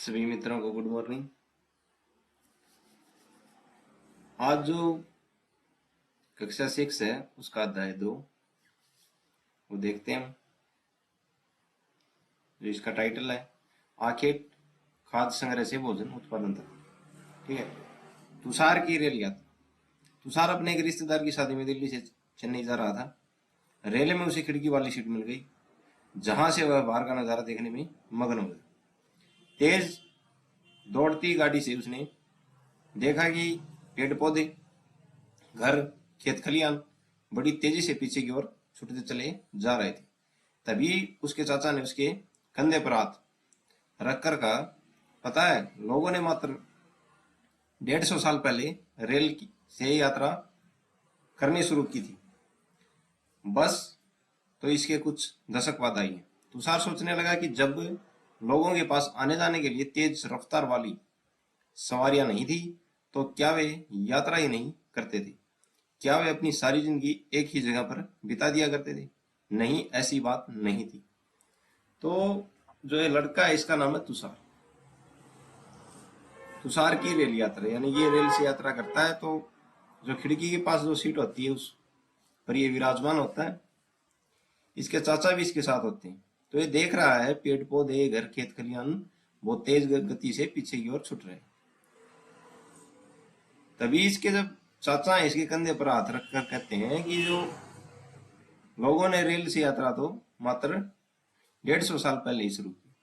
सभी मित्रों को गुड मॉर्निंग। आज जो कक्षा 6 है उसका अध्याय 2 वो देखते हैं। जो इसका टाइटल है आखेट खाद्य संग्रह से भोजन उत्पादन तक। ठीक है। तुषार की रेल यात्रा। तुषार अपने एक रिश्तेदार की शादी में दिल्ली से चेन्नई जा रहा था। रेल में उसे खिड़की वाली सीट मिल गई, जहां से वह बाहर का नजारा देखने में मगन हो गया। तेज दौड़ती गाड़ी से उसने देखा कि पेड़ पौधे, घर, खेत खलियान बड़ी तेजी से पीछे की ओर छूटते चले जा रहे थे। तभी उसके चाचा ने उसके कंधे पर हाथ रखकर कहा, पता है, लोगों ने मात्र 150 साल पहले रेल से यात्रा करनी शुरू की थी। बस तो इसके कुछ दशक बाद आई है। तुषार सोचने लगा कि जब लोगों के पास आने जाने के लिए तेज रफ्तार वाली सवारियां नहीं थी, तो क्या वे यात्रा ही नहीं करते थे? क्या वे अपनी सारी जिंदगी एक ही जगह पर बिता दिया करते थे? नहीं, ऐसी बात नहीं थी। तो जो ये लड़का है इसका नाम है तुषार। तुषार की रेल यात्रा, यानी ये रेल से यात्रा करता है तो जो खिड़की के पास जो सीट होती है उस पर ये विराजमान होता है। इसके चाचा भी इसके साथ होते हैं। तो ये देख रहा है पेड़ पौधे, घर, खेत खलियान बहुत तेज गति से पीछे की ओर छुट रहे हैं। तभी इसके जब चाचा इसके कंधे पर हाथ रखकर कहते हैं कि जो लोगों ने रेल से यात्रा तो मात्र 150 साल पहले ही शुरू की,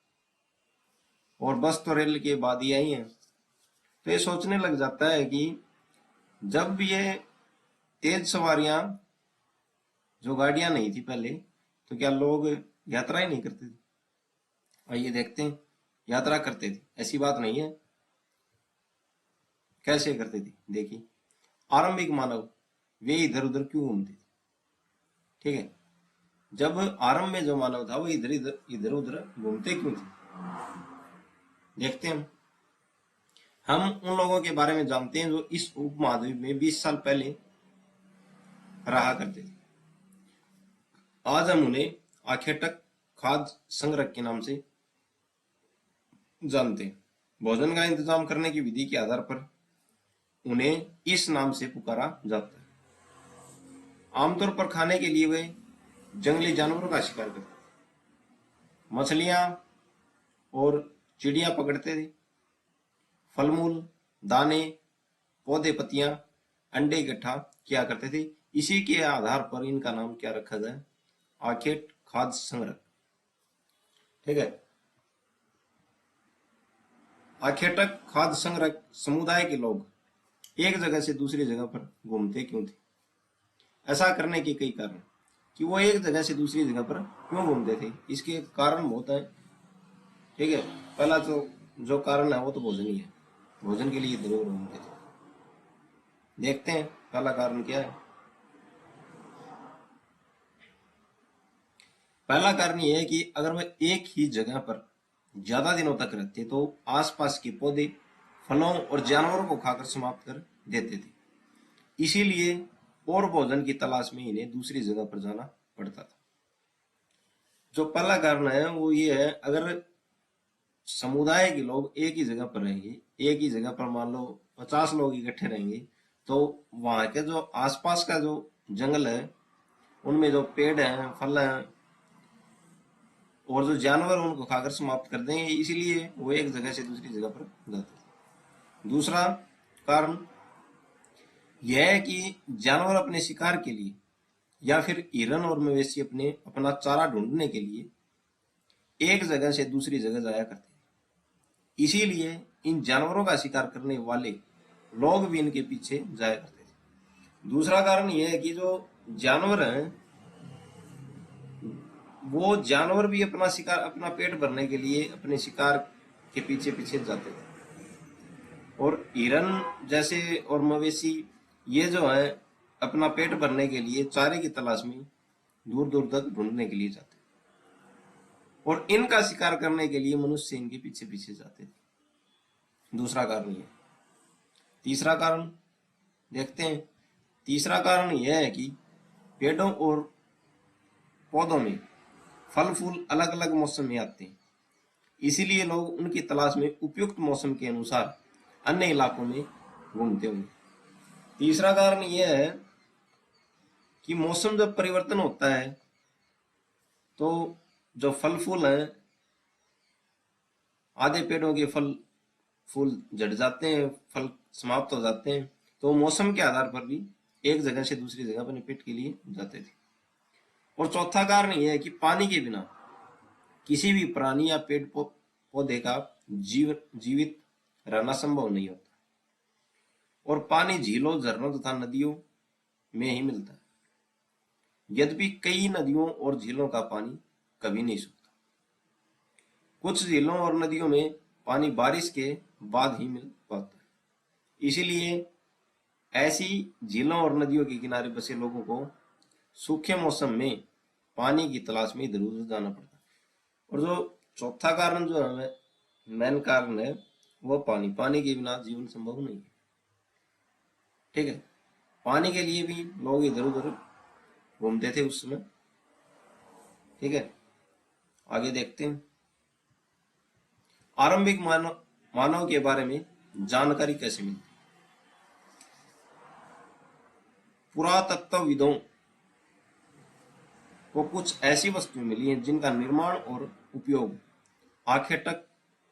और बस तो रेल के बाद ही आई है। तो ये सोचने लग जाता है कि जब ये तेज सवारियां, जो गाड़ियां नहीं थी पहले, तो क्या लोग यात्रा ही नहीं करते थे? आइए देखते हैं। यात्रा करते थे, ऐसी बात नहीं है। कैसे करते थे देखिए। आरंभिक मानव वे इधर उधर क्यों घूमते थे? ठीक है। जब आरंभ में जो मानव था वो इधर उधर घूमते क्यों थे, देखते हैं। हम उन लोगों के बारे में जानते हैं जो इस उपमहाद्वीप में 20 साल पहले रहा करते थे। आज हम उन्हें आखेटक खाद्य संग्रह के नाम से जानते हैं। भोजन का इंतजाम करने की विधि के आधार पर उन्हें इस नाम से पुकारा जाता है। आमतौर पर खाने के लिए वे जंगली जानवरों का शिकार करते थे, मछलियां और चिड़िया पकड़ते थे, फल मूल, दाने, पौधे, पत्तियां, अंडे इकट्ठा किया करते थे। इसी के आधार पर इनका नाम क्या रखा जाए, आखेट खाद्य संग्रह। ठीक है। आखेटक खाद्य संग्रह समुदाय के लोग एक जगह से दूसरी जगह पर घूमते क्यों थे? ऐसा करने के कई कारण कि वो एक जगह से दूसरी जगह पर क्यों घूमते थे, इसके कारण बहुत है। ठीक है। पहला तो जो कारण है वो तो भोजन ही है। भोजन के लिए जरूर घूमते थे। देखते हैं पहला कारण क्या है। पहला कारण यह है कि अगर वह एक ही जगह पर ज्यादा दिनों तक रहते तो आसपास के पौधे, फलों और जानवरों को खाकर समाप्त कर देते थे। इसीलिए और भोजन की तलाश में इन्हें दूसरी जगह पर जाना पड़ता था। जो पहला कारण है वो ये है, अगर समुदाय के लोग एक ही जगह पर रहेंगे, एक ही जगह पर मान लो 50 लोग इकट्ठे रहेंगे, तो वहां के जो आसपास का जो जंगल है उनमें जो पेड़ हैं, फल हैं और जो जानवर उनको खाकर समाप्त कर देंगे। इसीलिए वो एक जगह से दूसरी जगह पर जाते हैं। दूसरा कारण यह है कि जानवर अपने शिकार के लिए या फिर हिरन और मवेशी अपना चारा ढूंढने के लिए एक जगह से दूसरी जगह जाया करते हैं। इसीलिए इन जानवरों का शिकार करने वाले लोग भी इनके पीछे जाया करते थे। दूसरा कारण यह है कि जो जानवर हैं वो जानवर भी अपना शिकार, अपना पेट भरने के लिए अपने शिकार के पीछे पीछे जाते थे। और हिरन जैसे और मवेशी ये जो है अपना पेट भरने के लिए चारे की तलाश में दूर दूर तक ढूंढने के लिए जाते हैं, और इनका शिकार करने के लिए मनुष्य इनके पीछे पीछे जाते थे। दूसरा कारण ये। तीसरा कारण देखते हैं। तीसरा कारण यह है कि पेड़ों और पौधों में फल फूल अलग अलग मौसम में आते हैं। इसीलिए लोग उनकी तलाश में उपयुक्त मौसम के अनुसार अन्य इलाकों में घूमते होंगे। तीसरा कारण यह है कि मौसम जब परिवर्तन होता है तो जो फल फूल हैं, आधे पेड़ों के फल फूल झड़ जाते हैं, फल समाप्त हो जाते हैं, तो मौसम के आधार पर भी एक जगह से दूसरी जगह अपने पेट के लिए जाते थे। और चौथा कारण यह है कि पानी के बिना किसी भी प्राणी या पेड़ पौधे का जीवित रहना संभव नहीं होता। और पानी झीलों, झरनों तथा नदियों में ही मिलता है। यद्यपि कई नदियों और झीलों का पानी कभी नहीं सूखता। कुछ झीलों और नदियों में पानी बारिश के बाद ही मिल पाता है। इसीलिए ऐसी झीलों और नदियों के किनारे बसे लोगों को सूखे मौसम में पानी की तलाश में इधर उधर जाना पड़ता है। और जो चौथा कारण जो है, मेन कारण है, वो पानी के बिना जीवन संभव नहीं है। ठीक है, पानी के लिए भी लोग इधर उधर घूमते थे उस समय। ठीक है, आगे देखते हैं। आरंभिक मानव के बारे में जानकारी कैसे मिलती? पुरातत्वविदों को कुछ ऐसी वस्तुएं मिली हैं जिनका निर्माण और उपयोग आखेटक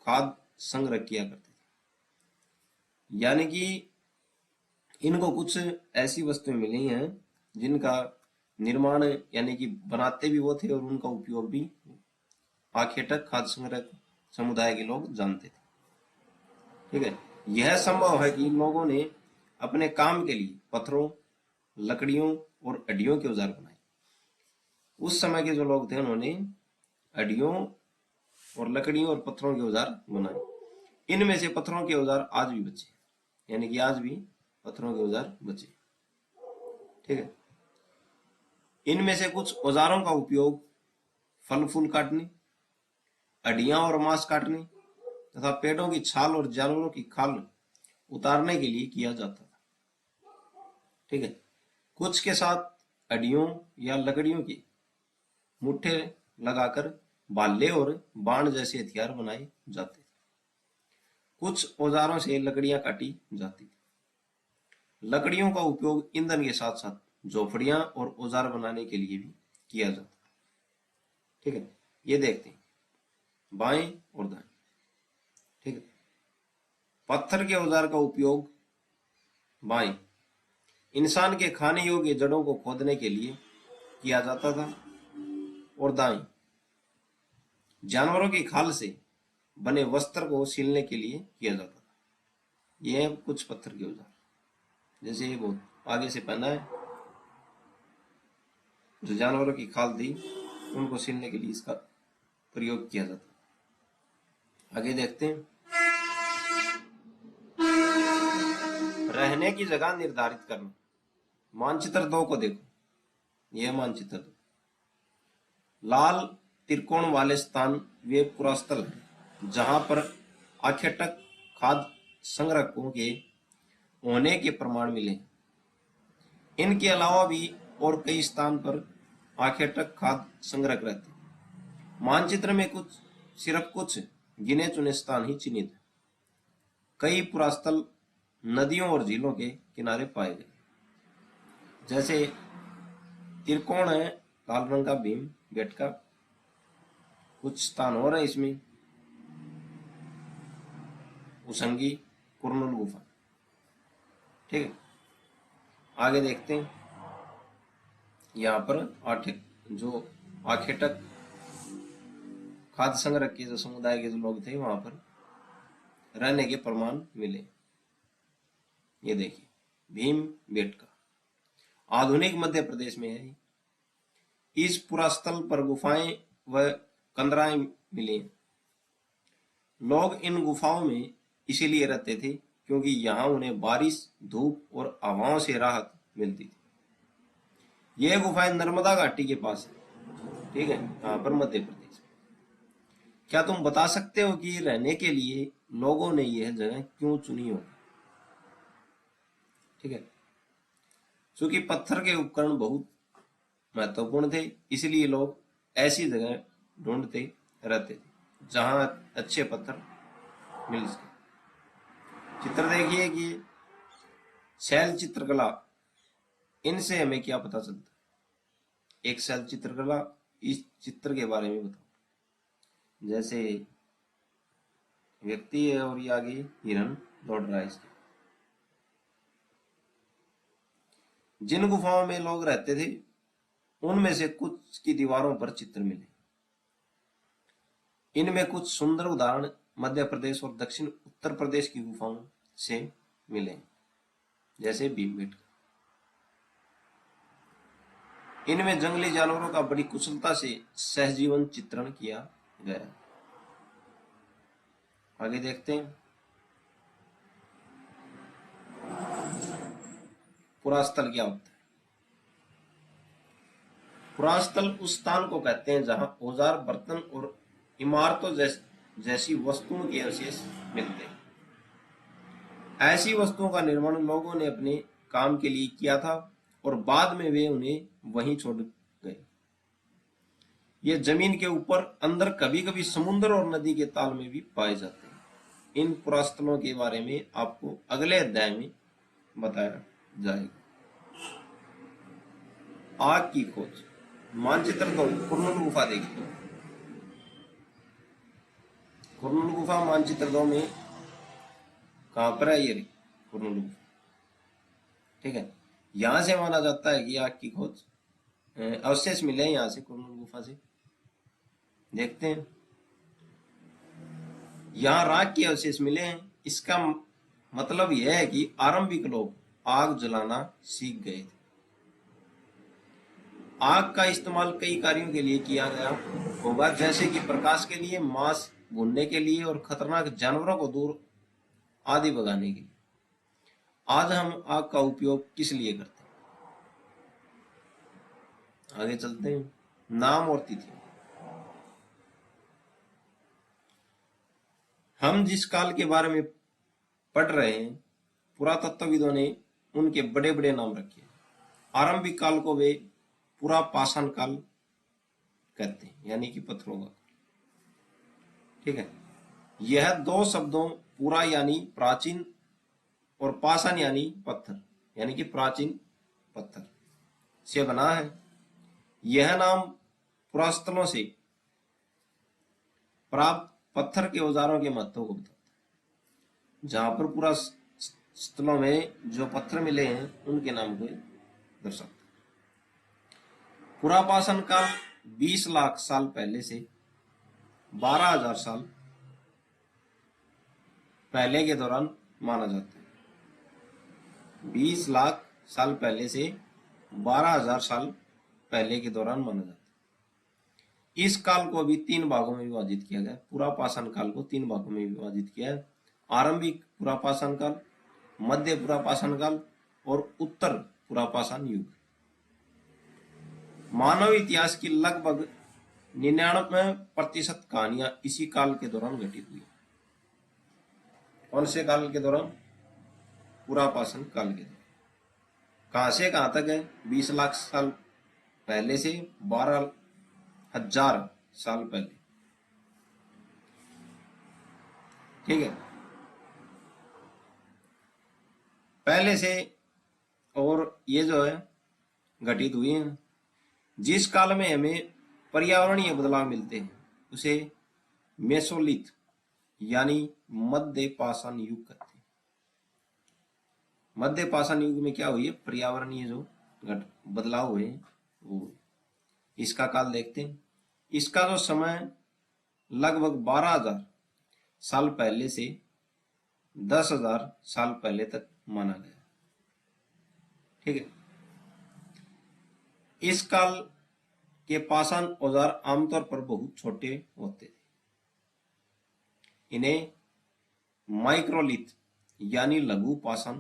खाद्य संग्रह किया करते थे। यानी कि इनको कुछ ऐसी वस्तुएं मिली हैं जिनका निर्माण यानी कि बनाते भी वो थे और उनका उपयोग भी आखेटक खाद्य संग्रह समुदाय के लोग जानते थे। ठीक है, यह संभव है कि लोगों ने अपने काम के लिए पत्थरों, लकड़ियों और अड़ियों के औजार बनाए। उस समय के जो लोग थे उन्होंने अड़ियों और लकड़ियों और पत्थरों के औजार बनाए। इनमें से पत्थरों के औजार आज भी बचे, यानी कि आज भी पत्थरों के औजार बचे। ठीक है, इनमें से कुछ औजारों का उपयोग फल फूल काटने, अड़ियां और मांस काटने तथा पेड़ों की छाल और जानवरों की खाल उतारने के लिए किया जाता था। ठीक है, कुछ के साथ अड़ियों या लकड़ियों के मुट्ठे लगाकर भाले और बाण जैसे हथियार बनाए जाते थे। कुछ औजारों से लकड़ियां काटी जाती थी। लकड़ियों का उपयोग ईंधन के साथ साथ झोपड़ियां और औजार बनाने के लिए भी किया जाता है। ठीक है, ये देखते हैं बाएं और दाएं। ठीक है, पत्थर के औजार का उपयोग बाएं इंसान के खाने योग्य जड़ों को खोदने के लिए किया जाता था और दाएं जानवरों की खाल से बने वस्त्र को सिलने के लिए किया जाता था। ये है कुछ पत्थर के औजार, जैसे ये बहुत आगे से पहना है, जो जानवरों की खाल थी उनको सिलने के लिए इसका प्रयोग किया जाता। आगे देखते हैं। रहने की जगह निर्धारित करना। मानचित्र 2 को देखो, यह मानचित्र 2। लाल त्रिकोण वाले स्थान वे पुरास्थल हैं जहां पर आखेटक खाद्य संग्रहकों के होने के प्रमाण मिले। इनके अलावा भी और कई स्थान पर आखेटक खाद्य संग्रह रहते। मानचित्र में सिर्फ कुछ गिने चुने स्थान ही चिन्हित है। कई पुरास्थल नदियों और झीलों के किनारे पाए गए, जैसे त्रिकोण है लाल रंग का भीम बेटका। कुछ स्थान और है इसमें, उसंगी, कुरनूल गुफा। ठीक है, आगे देखते हैं। यहाँ पर जो आखेटक खाद्य संग्रह के जो समुदाय के जो लोग थे वहां पर रहने के प्रमाण मिले। ये देखिए भीम बेटका आधुनिक मध्य प्रदेश में है। इस पुरास्थल पर गुफाएं व कंदराएं मिली। लोग इन गुफाओं में इसीलिए रहते थे क्योंकि यहाँ उन्हें बारिश, धूप और हवाओं से राहत मिलती थी। यह गुफाएं नर्मदा घाटी के पास है। ठीक है, यहाँ पर मध्य प्रदेश। क्या तुम बता सकते हो कि रहने के लिए लोगों ने यह जगह क्यों चुनी होगी? ठीक है, क्योंकि पत्थर के उपकरण बहुत महत्वपूर्ण थे, इसलिए लोग ऐसी जगह ढूंढते रहते थे। जहां अच्छे पत्थर मिल सके। चित्र देखिए कि शैल चित्रकला, इनसे हमें क्या पता चलता है? एक शैल चित्रकला, इस चित्र के बारे में बताओ। जैसे व्यक्ति है और ये आगे हिरन दौड़ रहा है इसके। जिन गुफाओं में लोग रहते थे उनमें से कुछ की दीवारों पर चित्र मिले। इनमें कुछ सुंदर उदाहरण मध्य प्रदेश और दक्षिण उत्तर प्रदेश की गुफाओं से मिले, जैसे भीमबेटका। इनमें जंगली जानवरों का बड़ी कुशलता से सहजीवन चित्रण किया गया। आगे देखते हैं। पुरास्थल क्या होता है? पुरास्थल उस स्थान को कहते हैं जहां औजार, बर्तन और इमारतों जैसी वस्तुओं के अवशेष मिलते हैं। ऐसी वस्तुओं का निर्माण लोगों ने अपने काम के लिए किया था और बाद में वे उन्हें वहीं छोड़ गए। ये जमीन के ऊपर, अंदर, कभी कभी समुद्र और नदी के ताल में भी पाए जाते हैं। इन पुरास्थलों के बारे में आपको अगले अध्याय में बताया जाएगा। आग की खोज। मानचित्र दो, कुरनूल गुफा देखिए। कुरनूल गुफा मानचित्र दो में कहां पर है? ये कुरनूल गुफा, ठीक है। यहां से माना जाता है कि आग की खोज अवशेष मिले हैं यहां से, कुरनूल गुफा से। देखते हैं। यहां राख के अवशेष मिले हैं। इसका मतलब यह है कि आरंभिक लोग आग जलाना सीख गए थे। आग का इस्तेमाल कई कार्यों के लिए किया गया होगा, जैसे कि प्रकाश के लिए, मांस भूनने के लिए और खतरनाक जानवरों को दूर आदि भगाने के लिए। आज हम आग का उपयोग किस लिए करते हैं? आगे चलते हैं। नाम और तिथि। हम जिस काल के बारे में पढ़ रहे हैं, पुरातत्वविदों ने उनके बड़े बड़े नाम रखे। आरंभिक काल को वे पुरापाषाण काल कहते हैं, यानी कि पत्थरों का, ठीक है। यह दो शब्दों पुरा यानी प्राचीन और पाषाण यानी पत्थर, यानी कि प्राचीन पत्थर से बना है। यह नाम पुरास्थलों से प्राप्त पत्थर के औजारों के महत्व को बताता है। जहां पर पुरास्थलों में जो पत्थर मिले हैं उनके नाम को दर्शाता है। पुरापाषाण काल 20 लाख साल पहले से 12,000 साल पहले के दौरान माना जाता है। 20 लाख साल पहले से 12,000 साल पहले के दौरान माना जाता है। इस काल को अभी 3 भागों में विभाजित किया गया। पुरापाषाण काल को 3 भागों में विभाजित किया है। आरंभिक पुरापाषाण काल, मध्य पुरापाषाण काल और उत्तर पुरापाषाण युग। मानव इतिहास की लगभग 99% कहानियां इसी काल के दौरान घटित हुई। कौन से काल के दौरान? पुरापाषाण काल के दौरान। कहां से कहां तक है? 20 लाख साल पहले से 12,000 साल पहले, ठीक है, पहले से। और ये जो है घटित हुई है। जिस काल में हमें पर्यावरणीय बदलाव मिलते हैं उसे मेसोलिथ यानी मध्य पाषाण युग कहते हैं। मध्य पाषाण युग में क्या हुई है? पर्यावरणीय जो बदलाव हुए वो। इसका काल देखते हैं। इसका जो समय लगभग 12,000 साल पहले से 10,000 साल पहले तक माना गया, ठीक है। इस काल के पाषाण औजार आमतौर पर बहुत छोटे होते थे। इन्हें माइक्रोलिथ यानी लघु पाषाण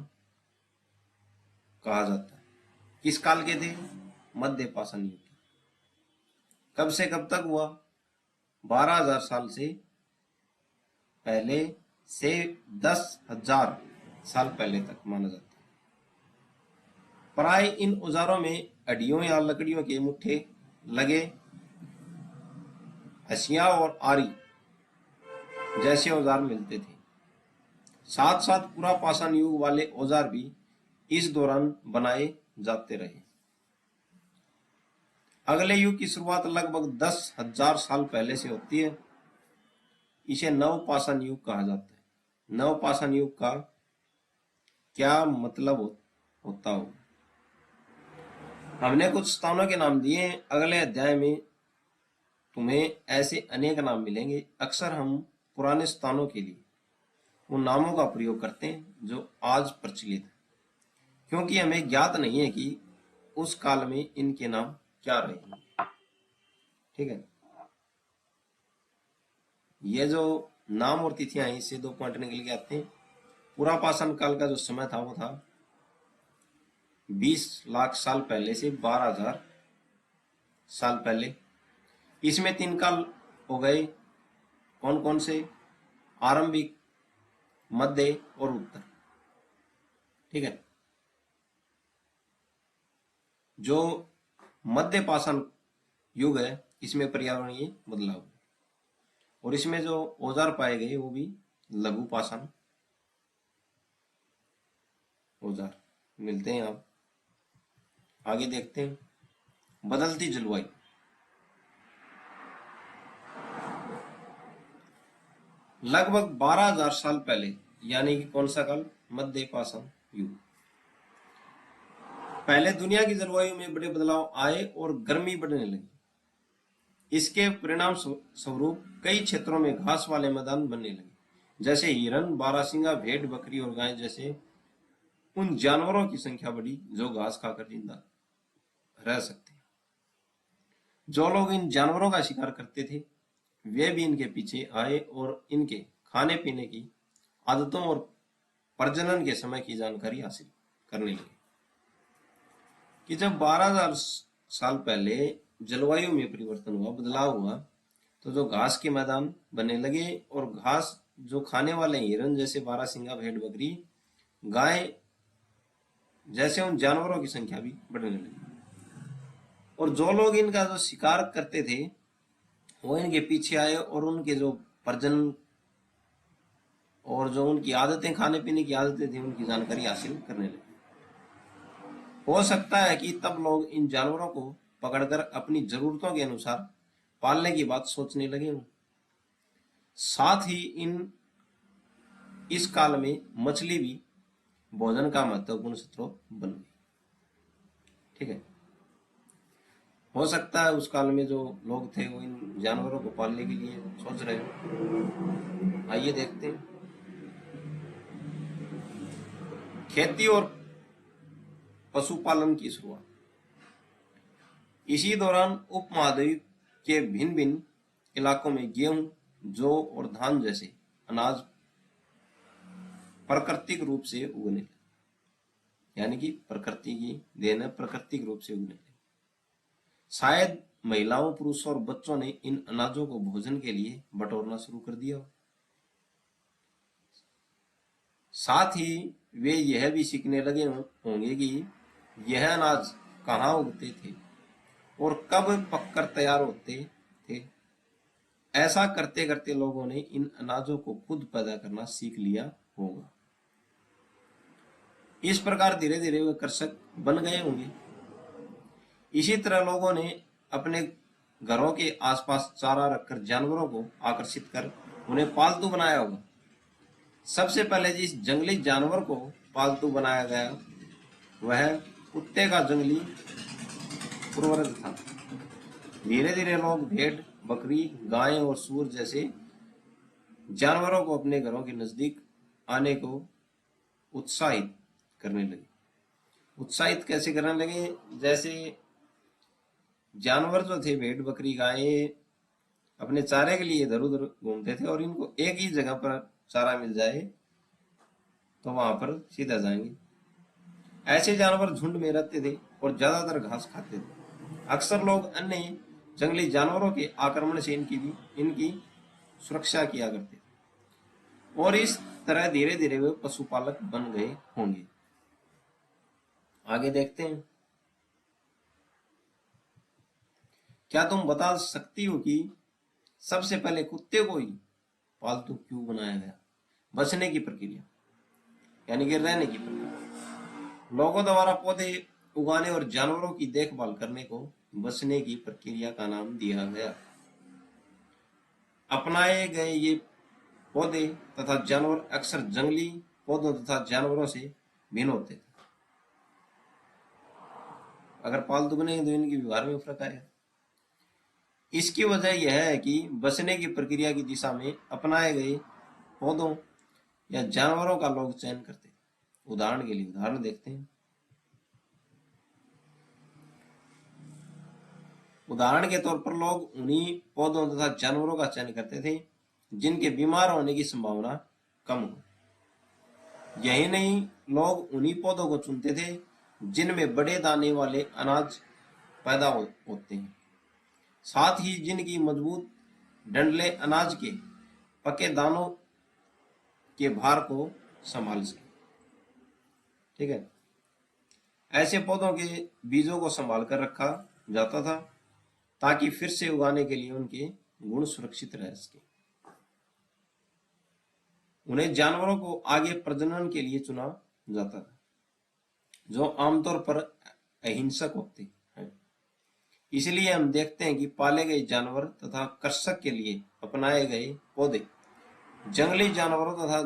कहा जाता है। किस काल के थे? मध्य पाषाण युग के। कब से कब तक हुआ? 12,000 साल से पहले से 10,000 साल पहले तक माना जाता है। प्राय इन औजारों में हड्डियों या लकड़ियों के मुट्ठे लगे, हंसिया और आरी जैसे औजार मिलते थे। साथ साथ पूरा पाषाण युग वाले औजार भी इस दौरान बनाए जाते रहे। अगले युग की शुरुआत लगभग 10,000 साल पहले से होती है। इसे नवपाषाण युग कहा जाता है। नवपाषाण युग का क्या मतलब होता हो? हमने कुछ स्थानों के नाम दिए। अगले अध्याय में तुम्हें ऐसे अनेक नाम मिलेंगे। अक्सर हम पुराने स्थानों के लिए उन नामों का प्रयोग करते हैं जो आज प्रचलित है, क्योंकि हमें ज्ञात नहीं है कि उस काल में इनके नाम क्या रहे हैं। ठीक है, ये जो नाम और तिथियां हैं इससे 2 पॉइंट निकल के आते हैं। पूरा पाषाण काल का जो समय था वो था 20 लाख साल पहले से 12,000 साल पहले। इसमें 3 काल हो गए। कौन कौन से? आरंभिक, मध्य और उत्तर। ठीक है, जो मध्य पाषाण युग है इसमें पर्यावरणीय बदलाव, और इसमें जो औजार पाए गए वो भी लघु पाषाण औजार मिलते हैं। आप आगे देखते हैं। बदलती जलवायु। लगभग 12,000 साल पहले, यानी कि कौन सा काल? मध्य पाषाण युग। पहले दुनिया की जलवायु में बड़े बदलाव आए और गर्मी बढ़ने लगी। इसके परिणाम स्वरूप कई क्षेत्रों में घास वाले मैदान बनने लगे, जैसे हिरन, बारहसिंगा, भेड़, बकरी और गाय जैसे उन जानवरों की संख्या बढ़ी जो घास खाकर जिंदा रह सकते हैं। जो लोग इन जानवरों का शिकार करते थे वे भी इनके पीछे आए और इनके खाने पीने की आदतों और प्रजनन के समय की जानकारी हासिल करने लगे। कि जब 12,000 साल पहले जलवायु में परिवर्तन हुआ, बदलाव हुआ, तो जो घास के मैदान बनने लगे और घास जो खाने वाले हिरन जैसे बारहसिंगा, भेड़, बकरी, गाय जैसे उन जानवरों की संख्या भी बढ़ने लगी। और जो लोग इनका जो शिकार करते थे वो इनके पीछे आए और उनके जो प्रजनन और जो उनकी आदतें, खाने पीने की आदतें थी, उनकी जानकारी हासिल करने लगे। हो सकता है कि तब लोग इन जानवरों को पकड़कर अपनी जरूरतों के अनुसार पालने की बात सोचने लगे हों। साथ ही इस काल में मछली भी भोजन का महत्वपूर्ण स्रोत बन गई। ठीक है, हो सकता है उस काल में जो लोग थे वो इन जानवरों को पालने के लिए सोच रहे हो। आइए देखते हैं। खेती और पशुपालन की शुरुआत। इसी दौरान उपमहाद्वीप के भिन्न भिन्न इलाकों में गेहूं, जौ और धान जैसे अनाज प्राकृतिक रूप से उगने लगे, यानी कि प्रकृति की देन है, प्राकृतिक रूप से उगने लगे। शायद महिलाओं, पुरुषों और बच्चों ने इन अनाजों को भोजन के लिए बटोरना शुरू कर दिया। साथ ही वे यह भी सीखने लगे होंगे कि यह अनाज कहाँ उगते थे और कब पककर तैयार होते थे। ऐसा करते करते लोगों ने इन अनाजों को खुद पैदा करना सीख लिया होगा। इस प्रकार धीरे धीरे वे कृषक बन गए होंगे। इसी तरह लोगों ने अपने घरों के आसपास चारा रखकर जानवरों को आकर्षित कर उन्हें पालतू बनाया होगा। सबसे पहले जिस जंगली जानवर को पालतू बनाया गया वह कुत्ते का जंगली पूर्वज था। धीरे धीरे लोग भेड़, बकरी, गाय और सूअर जैसे जानवरों को अपने घरों के नजदीक आने को उत्साहित करने लगे। उत्साहित कैसे करने लगे? जैसे जानवर जो थे, भेड़, बकरी, गाय, अपने चारे के लिए इधर उधर घूमते थे और इनको एक ही जगह पर चारा मिल जाए तो वहां पर सीधा जाएंगे। ऐसे जानवर झुंड में रहते थे और ज्यादातर घास खाते थे। अक्सर लोग अन्य जंगली जानवरों के आक्रमण से इनकी सुरक्षा किया करते थे और इस तरह धीरे धीरे वे पशुपालक बन गए होंगे। आगे देखते हैं। क्या तुम बता सकती हो कि सबसे पहले कुत्ते को ही पालतू क्यों बनाया गया? बचने की प्रक्रिया, यानी कि रहने की प्रक्रिया। लोगों द्वारा पौधे उगाने और जानवरों की देखभाल करने को बचने की प्रक्रिया का नाम दिया गया। अपनाए गए ये पौधे तथा जानवर अक्सर जंगली पौधों तथा जानवरों से भिन्न होते थे। अगर पालतू बनेंगे तो इनके व्यवहार में फर्क आएगा। इसकी वजह यह है कि बचने की प्रक्रिया की दिशा में अपनाए गए पौधों या जानवरों का लोग चयन करते थे। उदाहरण के लिए उदाहरण देखते हैं। उदाहरण के तौर पर लोग उन्हीं पौधों तथा जानवरों का चयन करते थे जिनके बीमार होने की संभावना कम हो। यही नहीं, लोग उन्हीं पौधों को चुनते थे जिनमें बड़े दाने वाले अनाज पैदा होते हैं, साथ ही जिनकी मजबूत डंडले अनाज के पके दानों के भार को संभाल सके। ठीक है, ऐसे पौधों के बीजों को संभाल कर रखा जाता था ताकि फिर से उगाने के लिए उनके गुण सुरक्षित रह सके। उन्हें जानवरों को आगे प्रजनन के लिए चुना जाता था, जो आमतौर पर अहिंसक होते हैं। इसलिए हम देखते हैं कि पाले गए जानवर तथा कृषक के लिए अपनाए गए पौधे जंगली जानवरों तथा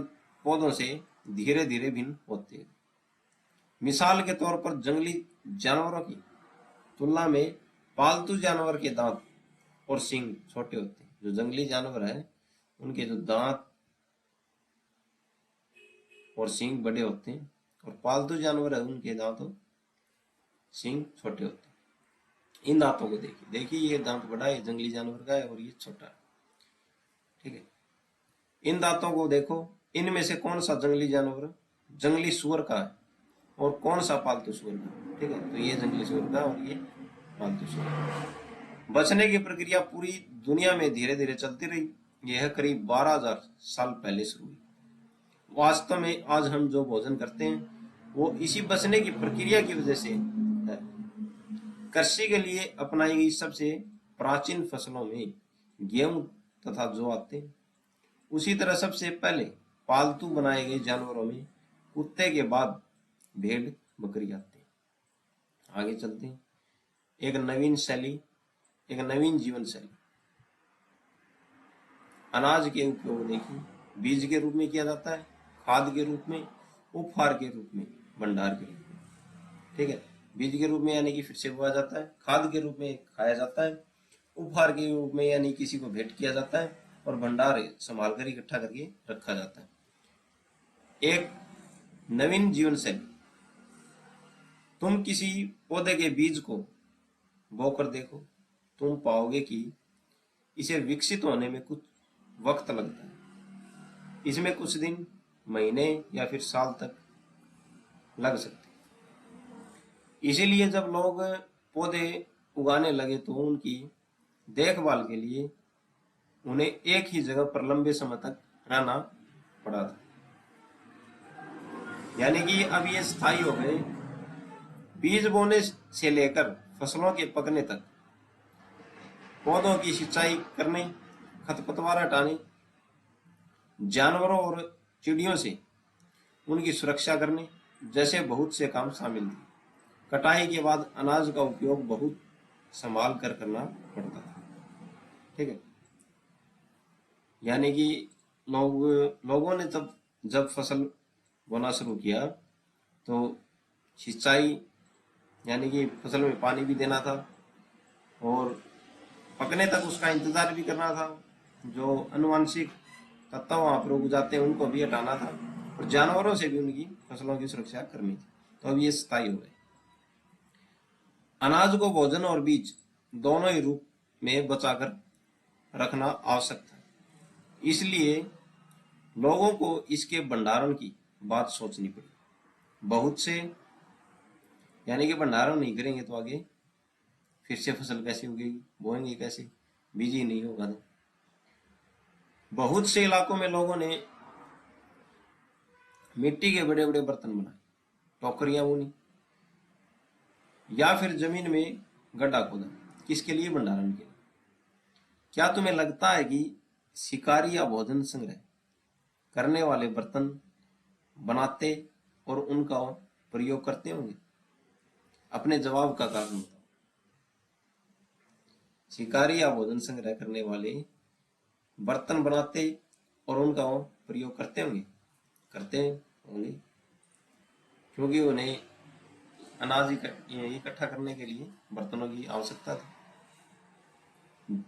पौधों से धीरे धीरे भिन्न होते हैं। मिसाल के तौर पर जंगली जानवरों की तुलना में पालतू जानवर के दांत और सींग छोटे होते हैं। जो जंगली जानवर है उनके जो दांत और सींग बड़े होते हैं, और पालतू जानवर है उनके दांत और सींग छोटे होते हैं। इन दांतों को देखिए ये दांत बड़ा है जंगली जानवर का है और ये छोटा है। ठीक है, इन दांतों को देखो, इनमें से कौन सा जंगली जानवर जंगली सुअर का है और कौन सा पालतू सुअर का? ठीक है, तो ये जंगली सुअर का और ये पालतू सुअर। बचने की प्रक्रिया पूरी दुनिया में धीरे धीरे चलती रही। यह करीब 12,000 साल पहले शुरू हुई। वास्तव में आज हम जो भोजन करते हैं वो इसी बचने की प्रक्रिया की वजह से है। कृषि के लिए अपनाई गई सबसे प्राचीन फसलों में गेहूं तथा जौ आते हैं। उसी तरह सबसे पहले पालतू बनाए गए जानवरों में कुत्ते के बाद भेड़ बकरी आते हैं। आगे चलते हैं। एक नवीन शैली, एक नवीन जीवन शैली। अनाज के उपयोग देखिए, बीज के रूप में किया जाता है, खाद के रूप में, उपहार के रूप में, भंडार के रूप में। ठीक है, बीज के रूप में यानी कि फिर से बोया जाता है, खाद के रूप में खाया जाता है, उपहार के रूप में यानी किसी को भेंट किया जाता है, और भंडार संभाल कर इकट्ठा करके रखा जाता है। एक नवीन जीवन शैली। तुम किसी पौधे के बीज को बोकर देखो, तुम पाओगे कि इसे विकसित होने में कुछ वक्त लगता है। इसमें कुछ दिन, महीने या फिर साल तक लग सकते हैं। इसीलिए जब लोग पौधे उगाने लगे तो उनकी देखभाल के लिए उन्हें एक ही जगह पर लंबे समय तक रहना पड़ा था। यानी कि अब ये स्थायी हो गए। बीज बोने से लेकर फसलों के पकने तक, पौधों की सिंचाई करने, खरपतवार हटाने, जानवरों और चिड़ियों से उनकी सुरक्षा करने जैसे बहुत से काम शामिल थे। कटाई के बाद अनाज का उपयोग बहुत संभाल कर करना पड़ता था। ठीक है, यानी कि लोगों ने जब फसल बोना शुरू किया तो सिंचाई यानी कि फसल में पानी भी देना था और पकने तक उसका इंतजार भी करना था। जो अनुवांशिक तत्व वहां पर उग जाते हैं उनको भी हटाना था और जानवरों से भी उनकी फसलों की सुरक्षा करनी थी। तो अब ये स्थायी हो गए। अनाज को भोजन और बीज दोनों ही रूप में बचाकर रखना आवश्यक था, इसलिए लोगों को इसके भंडारण की बात सोचनी पड़ी। बहुत से यानी कि भंडारण नहीं करेंगे तो आगे फिर से फसल कैसे उगेगी, बोएंगे कैसे, बीज ही नहीं होगा। तो बहुत से इलाकों में लोगों ने मिट्टी के बड़े बड़े बर्तन बनाए, टोकरियां बुनी या फिर जमीन में गड्ढा खोदा। किसके लिए? भंडारण के लिए। क्या तुम्हें लगता है कि शिकारी या भोजन संग्रह करने वाले बर्तन बनाते और उनका प्रयोग करते होंगे? अपने जवाब का कारण बताओ। शिकारी या भोजन संग्रह करने वाले बर्तन बनाते और उनका प्रयोग करते होंगे? करते होंगे, क्योंकि उन्हें अनाज इकट्ठा करने के लिए बर्तनों की आवश्यकता थी।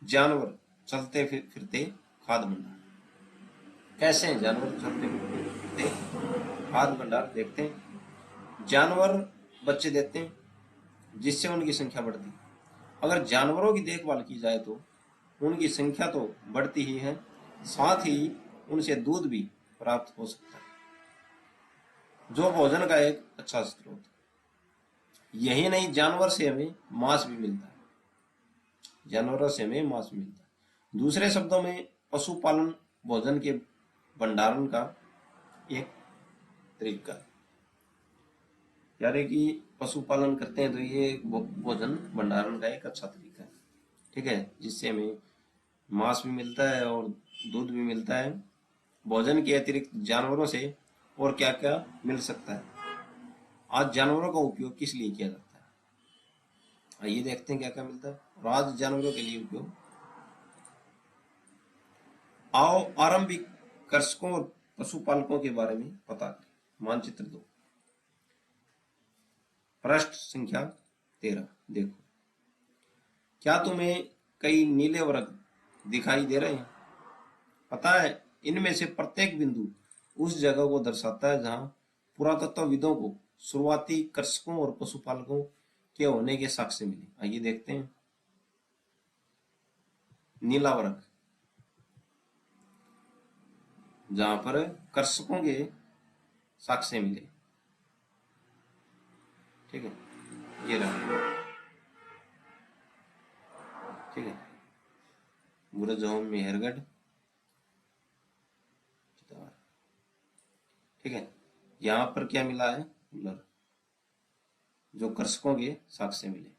जानवर चलते फिरते खाद्य भंडार। कैसे हैं जानवर चलते फिरते खाद्य भंडार? देखते हैं। जानवर बच्चे देते हैं जिससे उनकी संख्या बढ़ती है। अगर जानवरों की देखभाल की जाए तो उनकी संख्या तो बढ़ती ही है, साथ ही उनसे दूध भी प्राप्त हो सकता है, जो भोजन का एक अच्छा स्रोत है। यही नहीं, जानवर से हमें मांस भी मिलता है। जानवरों से हमें मांस भी मिलता है। दूसरे शब्दों में पशुपालन भोजन के भंडारण का एक तरीका है। यानी कि पशुपालन करते हैं तो ये भोजन भंडारण का एक अच्छा तरीका है, ठीक है, जिससे हमें मांस भी मिलता है और दूध भी मिलता है। भोजन के अतिरिक्त जानवरों से और क्या क्या मिल सकता है? आज जानवरों का उपयोग किस लिए किया जाता है? आइए देखते हैं क्या क्या मिलता है और आज जानवरों के लिए उपयोग। आओ आरंभिक कृषकों और पशुपालकों के बारे में पता करें। मानचित्र 2, पृष्ठ संख्या 13। देखो, क्या तुम्हें कई नीले वर्ग दिखाई दे रहे हैं? पता है, इनमें से प्रत्येक बिंदु उस जगह को दर्शाता है जहां पुरातत्वविदों को शुरुआती कृषकों और पशुपालकों के होने के साक्ष्य मिले। आइए देखते हैं। नीला वर्ग जहां पर कृषकों के साक्ष्य मिले, ठीक है, ये रहा, ठीक है। बुरजहोम मेहरगढ़, ठीक है। यहाँ पर क्या मिला है? उलर, जो कृषकों के साक्ष्य मिले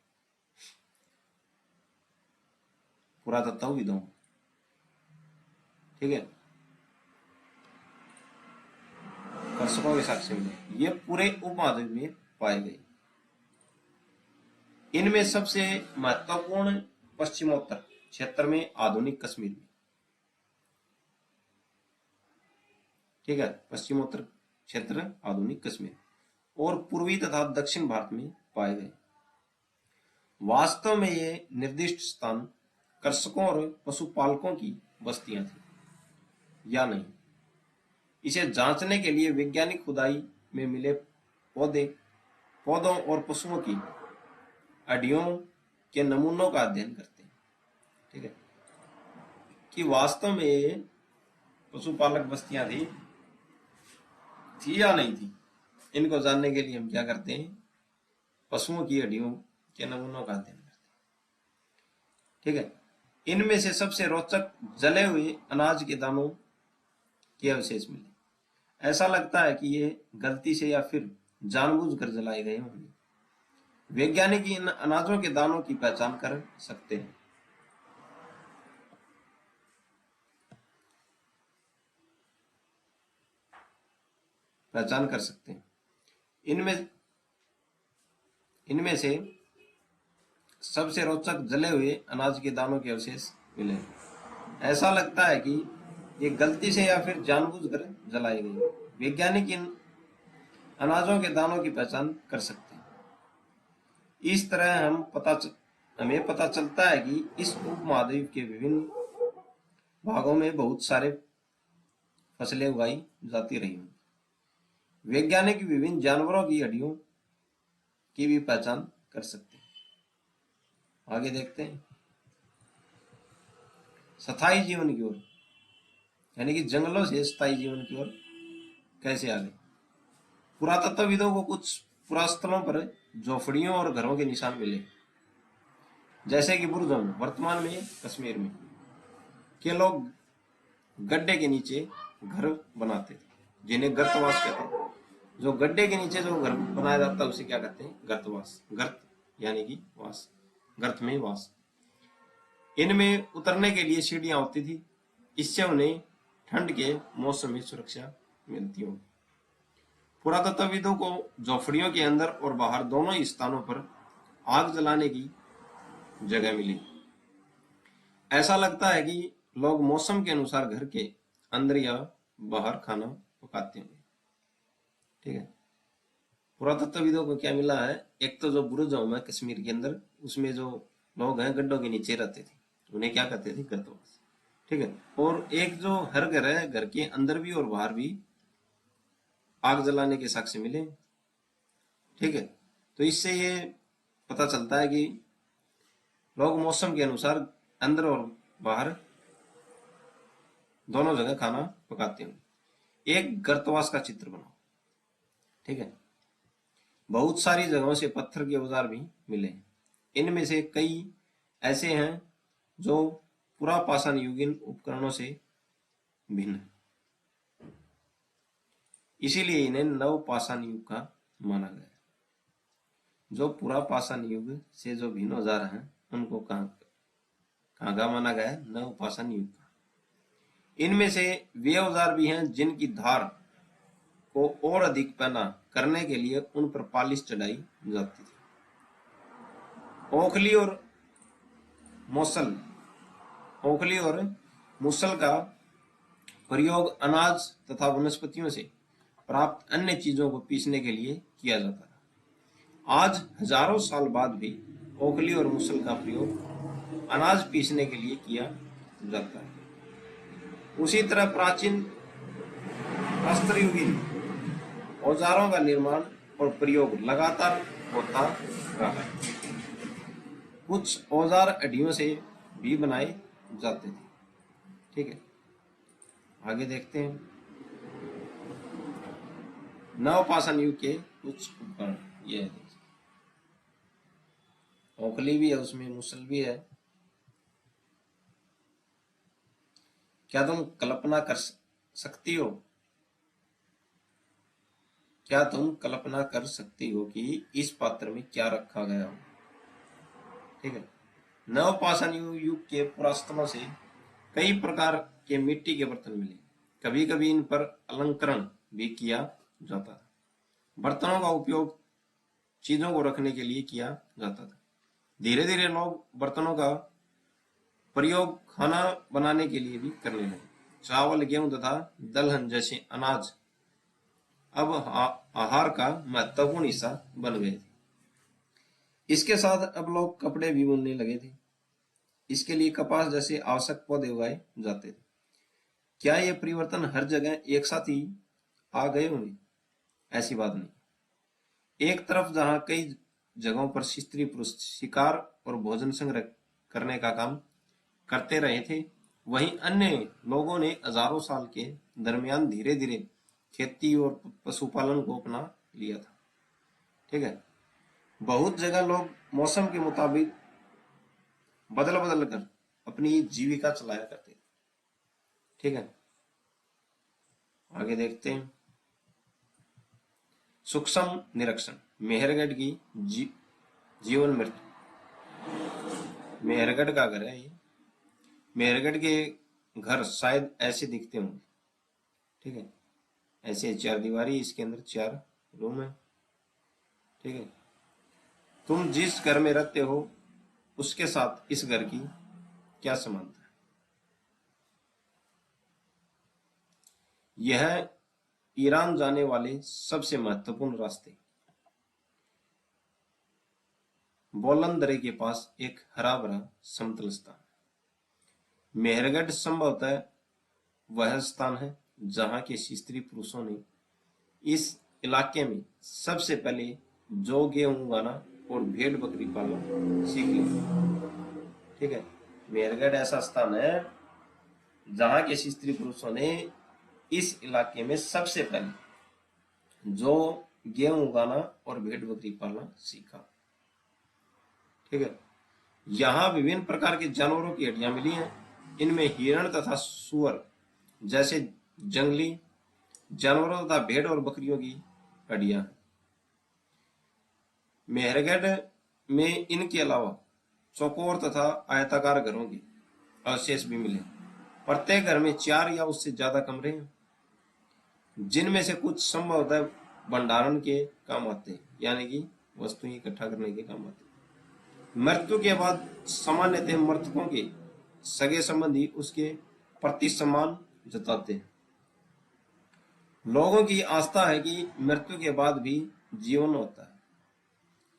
पुरातत्वविदों, ठीक है, कृषकों के साक्ष्य मिले। ये पूरे उपमहाद्वीप में पाए गए। इनमें सबसे महत्वपूर्ण पश्चिमोत्तर क्षेत्र में आधुनिक कश्मीर में, ठीक है, पश्चिमोत्तर क्षेत्र आधुनिक कश्मीर और पूर्वी तथा दक्षिण भारत में पाए गए। वास्तव में ये निर्दिष्ट स्थान कृषकों और पशुपालकों की बस्तियां थी या नहीं, इसे जांचने के लिए वैज्ञानिक खुदाई में मिले पौधों और पशुओं की हड्डियों के नमूनों का अध्ययन करते हैं, ठीक है, कि वास्तव में पशुपालक बस्तियां थी या नहीं थी। इनको जानने के लिए हम क्या करते हैं? पशुओं की हड्डियों के नमूनों का अध्ययन करते हैं, ठीक है। इनमें से सबसे रोचक जले हुए अनाज के दानों के अवशेष मिले। ऐसा लगता है कि ये गलती से या फिर जानबूझकर जलाए गए होंगे। वैज्ञानिक इन अनाजों के दानों की पहचान कर सकते हैं। इनमें से सबसे रोचक जले हुए अनाज के दानों के अवशेष मिले। ऐसा लगता है कि ये गलती से या फिर जानबूझकर जलाए गए। वैज्ञानिक इन अनाजों के दानों की पहचान कर सकते हैं। इस तरह हमें पता चलता है कि इस उपमहाद्वीप के विभिन्न भागों में बहुत सारे फसलें उगाई जाती रही होंगी। वैज्ञानिक विभिन्न जानवरों की हड्डियों की भी पहचान कर सकते हैं। आगे देखते हैं स्थायी जीवन की ओर, यानी कि जंगलों से स्थायी जीवन की ओर कैसे आ गए। पुरातत्वविदों को कुछ पुरास्थलों पर झोपड़ियों और घरों के निशान मिले, जैसे कि बुरजोम वर्तमान में कश्मीर में के लोग गड्ढे के नीचे घर बनाते थे, जिन्हें गर्तवास कहते हैं। जो गड्ढे के नीचे जो घर बनाया जाता है उसे क्या कहते हैं? गर्तवास। गर्त यानी कि वास, गर्त में वास। इनमें उतरने के लिए सीढ़ियां होती थी इससे उन्हें ठंड के मौसम में सुरक्षा मिलती होगी। पुरातत्वविदों को झोपड़ियों के अंदर और बाहर दोनों स्थानों पर आग जलाने की जगह मिली। ऐसा लगता है कि लोग मौसम के अनुसार घर के अंदर या बाहर खाना पकाते हैं। ठीक है, पुरातत्वविदों को क्या मिला है, एक तो जो बुर्ज है कश्मीर के अंदर, उसमें जो लोग हैं गड्ढों के नीचे रहते थे, उन्हें क्या कहते थे, गर्तवास। ठीक है, और एक जो हर घर है, घर के अंदर भी और बाहर भी आग जलाने के साक्ष्य मिले। ठीक है, तो इससे ये पता चलता है कि लोग मौसम के अनुसार अंदर और बाहर दोनों जगह खाना पकाते हैं। एक गर्तवास का चित्र बनाओ। ठीक है, बहुत सारी जगहों से पत्थर के औजार भी मिले। इनमें से कई ऐसे हैं जो पुरापाषाण युगीन उपकरणों से भिन्न है, इसीलिए इन्हें नवपाषाण युग का माना गया। जो पुरापाषाण युग से जो भिन्न औजार हैं उनको कहाँ का माना गया है, नवपाषाण युग का। इनमें से वे औजार भी हैं जिनकी धार को और अधिक पैना करने के लिए उन पर पालिश चढ़ाई जाती थी। ओखली और मूसल का प्रयोग अनाज तथा वनस्पतियों से प्राप्त अन्य चीजों को पीसने के लिए किया जाता था। आज हजारों साल बाद भी ओखली और मूसल का प्रयोग अनाज पीसने के लिए किया जाता है। उसी तरह प्राचीन अस्त्रयुगीन औजारों का निर्माण और प्रयोग लगातार होता रहा है। कुछ औजार हड्डियों से भी बनाए जाते थे। ठीक है, आगे देखते हैं नवपाषाण युग के कुछ उपकरण। ये है, ओखली भी है, उसमें मूसल भी है। क्या तुम कल्पना कर सकती हो, क्या तुम कल्पना कर सकती हो कि इस पात्र में क्या रखा गया हो। ठीक है, नवपाषाण युग के पुरातनों से कई प्रकार के मिट्टी के बर्तन मिले। कभी कभी इन पर अलंकरण भी किया जाता था। बर्तनों का उपयोग चीजों को रखने के लिए किया जाता था। धीरे धीरे लोग बर्तनों का प्रयोग खाना बनाने के लिए भी करने लगे। चावल, गेहूं तथा दलहन जैसे अनाज अब आहार का महत्वपूर्ण हिस्सा बन गए थे। इसके साथ अब लोग कपड़े भी बुनने लगे थे। इसके लिए कपास जैसे आवश्यक पौधे उगाए जाते थे। क्या ये परिवर्तन हर जगह एक साथ ही आ गए होंगे? ऐसी बात नहीं। एक तरफ जहां कई जगहों पर स्त्री पुरुष शिकार और भोजन संग्रह करने का काम करते रहे थे, वहीं अन्य लोगों ने हजारों साल के दरमियान धीरे धीरे खेती और पशुपालन को अपना लिया था। ठीक है, बहुत जगह लोग मौसम के मुताबिक बदल बदल कर अपनी जीविका चलाया करते थे। ठीक है, आगे देखते हैं सूक्ष्म निरीक्षण। मेहरगढ़ की जीवन मृत्यु। मेहरगढ़ का घर है ये। मेहरगढ़ के घर शायद ऐसे दिखते होंगे। ठीक है, ऐसे 4 दीवारी, इसके अंदर 4 रूम है। ठीक है, तुम जिस घर में रहते हो उसके साथ इस घर की क्या समानता है? यह ईरान जाने वाले सबसे महत्वपूर्ण रास्ते। बोलन दरे के पास एक हरा भरा समतल स्थान। मेहरगढ़ संभवतः वह स्थान है जहां के स्त्री पुरुषों ने इस इलाके में सबसे पहले जौ, गेहूं उगाना और भेड़ बकरी पालना सीख लिया। ठीक है, मेहरगढ़ ऐसा स्थान है जहां के स्त्री पुरुषों ने इस इलाके में सबसे पहले जौ, गेहूं उगाना और भेड़ बकरी पालना सीखा। ठीक है, यहाँ विभिन्न प्रकार के जानवरों की हड्डियां मिली हैं। इनमें हिरण तथा सुअर जैसे जंगली जानवरों तथा भेड़ और बकरियों की हड्डियां हैं। मेहरगढ़ में इनके अलावा चौकोर तथा आयताकार घरों के अवशेष भी मिले। प्रत्येक घर में 4 या उससे ज्यादा कमरे हैं, जिनमें से कुछ संभवतः भंडारण के काम आते हैं, यानी कि वस्तुएं इकट्ठा करने के काम आते हैं। मृत्यु के बाद सामान्यतः मृतकों के सगे संबंधी उसके प्रति सम्मान जताते हैं। लोगों की आस्था है कि मृत्यु के बाद भी जीवन होता है,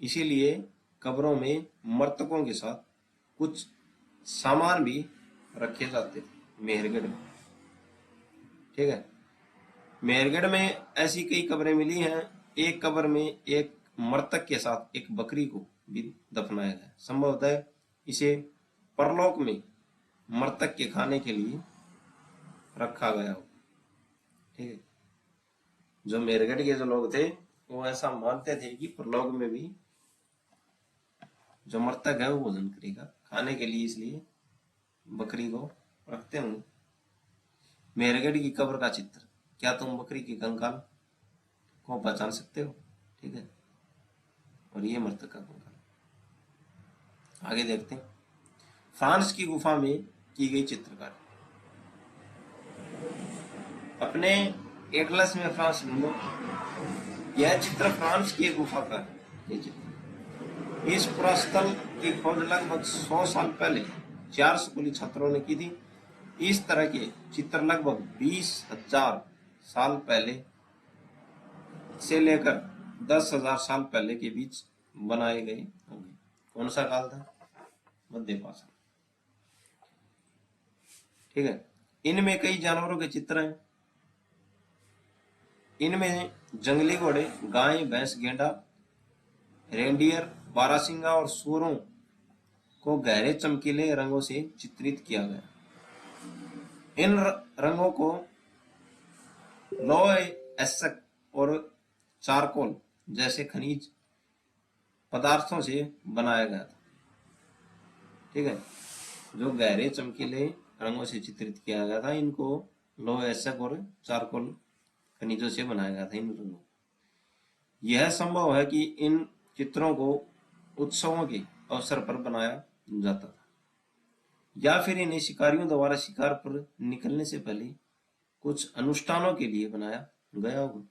इसीलिए कब्रों में मृतकों के साथ कुछ सामान भी रखे जाते थे मेहरगढ़ में। ठीक है, मेहरगढ़ में ऐसी कई कब्रें मिली हैं। एक कब्र में एक मृतक के साथ एक बकरी को भी दफनाया गया, संभवतः इसे परलोक में मृतक के खाने के लिए रखा गया हो। ठीक है, जो मेहरगढ़ के जो लोग थे वो ऐसा मानते थे कि परलोक में भी जो मृतक है वो भोजन करेगा खाने के लिए, इसलिए बकरी को रखते होंगे। मेहरगढ़ की कब्र का चित्र, क्या तुम बकरी के कंकाल को पहचान सकते हो? ठीक है, और ये मृतक का कंकाल। आगे देखते हैं, फ्रांस की गुफा में की गई चित्रकारी। अपने एटलस में फ्रांस ढूंढो। यह चित्र फ्रांस की गुफा का है। ये चित्र, इस पुरास्थल की खोज लगभग 100 साल पहले 4 स्कूली छात्रों ने की थी। इस तरह के चित्र लगभग 20,000 साल पहले से लेकर 10,000 साल पहले के बीच बनाए गए होंगे। कौन सा काल था? मध्य पाषाण। ठीक है, इनमें कई जानवरों के चित्र हैं। इनमें जंगली घोड़े, गाय, भैंस, गेंडा, रेंडियर, बारहसिंगा और सूअरों को गहरे चमकीले रंगों से चित्रित किया गया। इन रंगों को लौह एस्क और चारकोल जैसे खनिज पदार्थों से बनाया गया था। ठीक है, जो गहरे चमकीले रंगों से चित्रित किया गया था, इनको लौह एस्क और चारकोल खनिजों से बनाया गया था। इन रंगों, यह संभव है कि इन चित्रों को उत्सवों के अवसर पर बनाया जाता था, या फिर इन्हें शिकारियों द्वारा शिकार पर निकलने से पहले कुछ अनुष्ठानों के लिए बनाया गया होगा।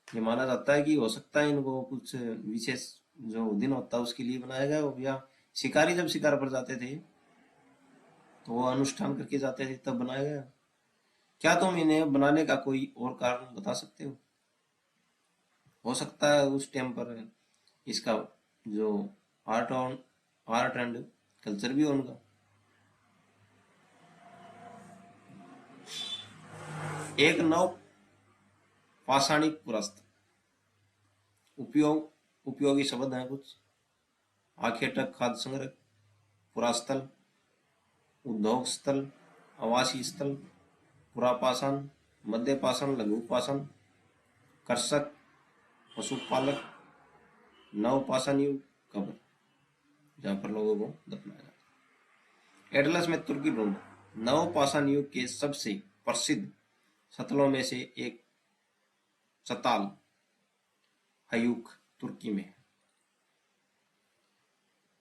ये माना जाता है कि हो सकता है इनको कुछ विशेष जो दिन होता है उसके लिए बनाया गया हो, या शिकारी जब शिकार पर जाते थे तो वो अनुष्ठान करके जाते थे तब बनाया गया। क्या तुम इन्हें बनाने का कोई और कारण बता सकते हो? हो सकता है उस टाइम पर इसका जो आर्ट एंड कल्चर भी हो उनका। एक नव पाषाणिक पुरास्त उपयोगी शब्द हैं कुछ। आखेटक, खाद्य संग्रह, पुरास्थल, उद्योग स्थल, आवासीय स्थल, पुरापाषाण, मध्य पाषाण, लघु पाषाण, कर्षक, पशुपालक, नवपाषाण युग, कब्र जहां पर लोगों को दफनाया जाता है। एटलस में तुर्की ढूंढो। नवपाषाण युग के सबसे प्रसिद्ध स्थलों में से एक चताल हयूक तुर्की में है।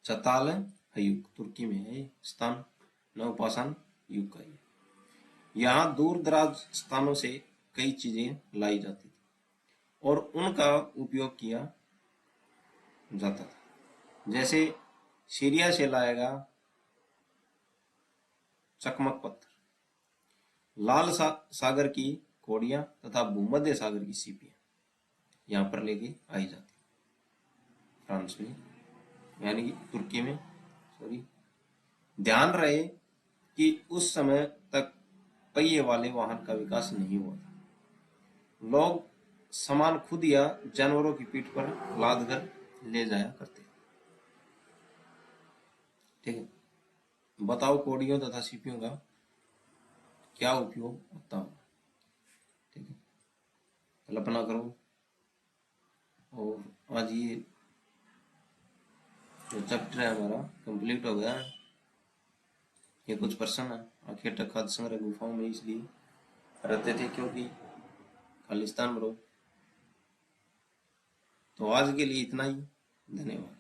चताल हयूक तुर्की में है स्थान, नवपाषाण युग का है। यहाँ दूर दराज स्थानों से कई चीजें लाई जाती थी और उनका उपयोग किया जाता था। जैसे सीरिया से लाया गया चकमक पत्थर, लाल सागर की कोड़ियां तथा भूमध्य सागर की सीपियां यहाँ पर लेके आई जाती फ्रांस में, यानी कि तुर्की में। सॉरी, ध्यान रहे कि उस समय तक पहिए वाले वाहन का विकास नहीं हुआ था। लोग सामान खुद या जानवरों की पीठ पर लाद कर ले जाया करते। ठीक है, बताओ कोड़ियों तथा सीपियों का क्या उपयोग होता हो? ठीक है, कल्पना करो। और आज ये जो चैप्टर है हमारा कंप्लीट हो गया। ये कुछ प्रश्न है। आखेटक खाद्य संग्रह गुफाओं में इसलिए रहते थे क्योंकि खालिस्तान में लोग। तो आज के लिए इतना ही, धन्यवाद।